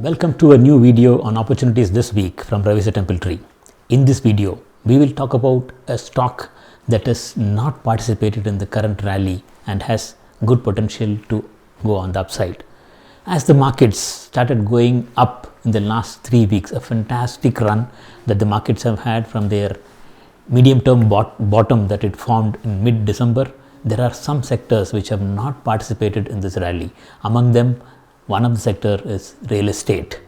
Welcome to a new video on opportunities this week from Ravisa Templetree. In this video, we will talk about a stock that has not participated in the current rally and has good potential to go on the upside. As the markets started going up in the last 3 weeks, a fantastic run that the markets have had from their medium-term bottom that it formed in mid-December, there are some sectors which have not participated in this rally. Among them, one of the sector is real estate.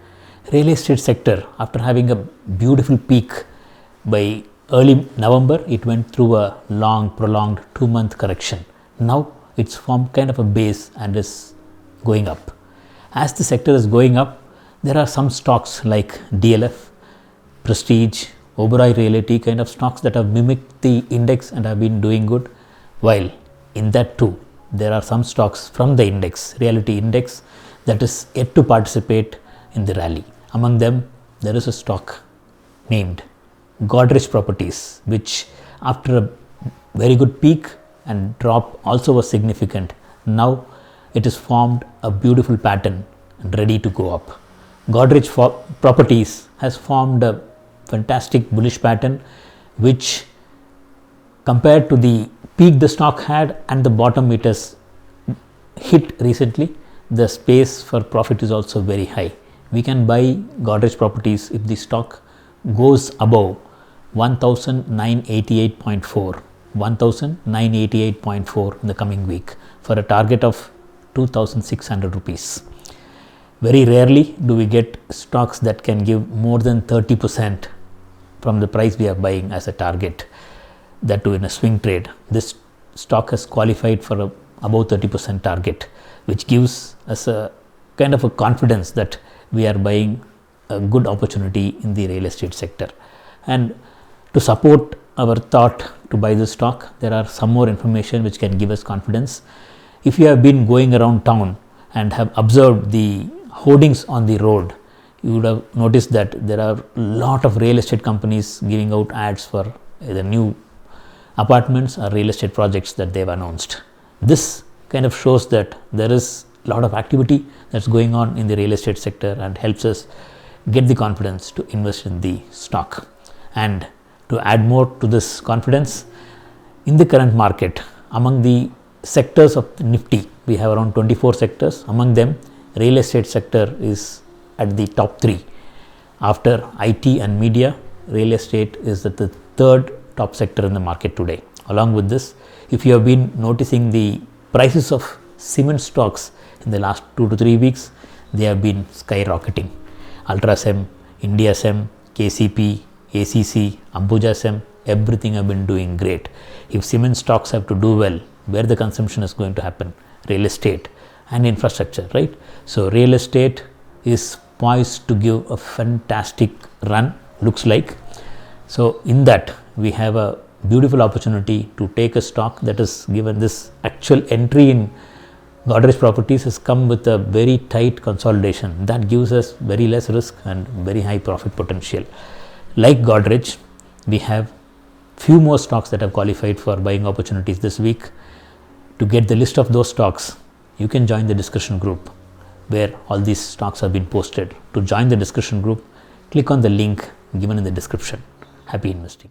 Real estate sector, after having a beautiful peak by early November, it went through a long prolonged 2-month correction. Now it's formed kind of a base and is going up. As the sector is going up, there are some stocks like DLF, Prestige, Oberoi Realty kind of stocks that have mimicked the index and have been doing good, while in that too there are some stocks from the index, realty index, that is yet to participate in the rally. Among them, there is a stock named Godrej Properties, which after a very good peak and drop also was significant. Now it has formed a beautiful pattern and ready to go up. Godrej Properties has formed a fantastic bullish pattern, which compared to the peak the stock had and the bottom it has hit recently, the space for profit is also very high. We can buy Godrej Properties if the stock goes above 1988.4, 1988.4 in the coming week for a target of 2600 rupees. Very rarely do we get stocks that can give more than 30% from the price we are buying as a target, that too in a swing trade. This stock has qualified for a above 30% target, which gives us a kind of a confidence that we are buying a good opportunity in the real estate sector. And to support our thought to buy this stock, there are some more information which can give us confidence. If you have been going around town and have observed the hoardings on the road, you would have noticed that there are a lot of real estate companies giving out ads for either new apartments or real estate projects that they have announced. This kind of shows that there is a lot of activity that's going on in the real estate sector and helps us get the confidence to invest in the stock. And to add more to this confidence, in the current market, among the sectors of the Nifty, we have around 24 sectors. Among them, real estate sector is at the top 3. After IT and media, real estate is at the 3rd top sector in the market today. Along with this, if you have been noticing the prices of cement stocks in the last 2 to 3 weeks, they have been skyrocketing. Ultracem, Indiacem, KCP, ACC, Ambujacem, everything have been doing great. If cement stocks have to do well, where the consumption is going to happen? Real estate and infrastructure, right? So real estate is poised to give a fantastic run, looks like. So in that, we have a beautiful opportunity to take a stock that is given this actual entry in Godrej Properties has come with a very tight consolidation that gives us very less risk and very high profit potential. Like Godrej, we have few more stocks that have qualified for buying opportunities this week. To get the list of those stocks, you can join the discussion group where all these stocks have been posted. To join the discussion group, click on the link given in the description. Happy investing.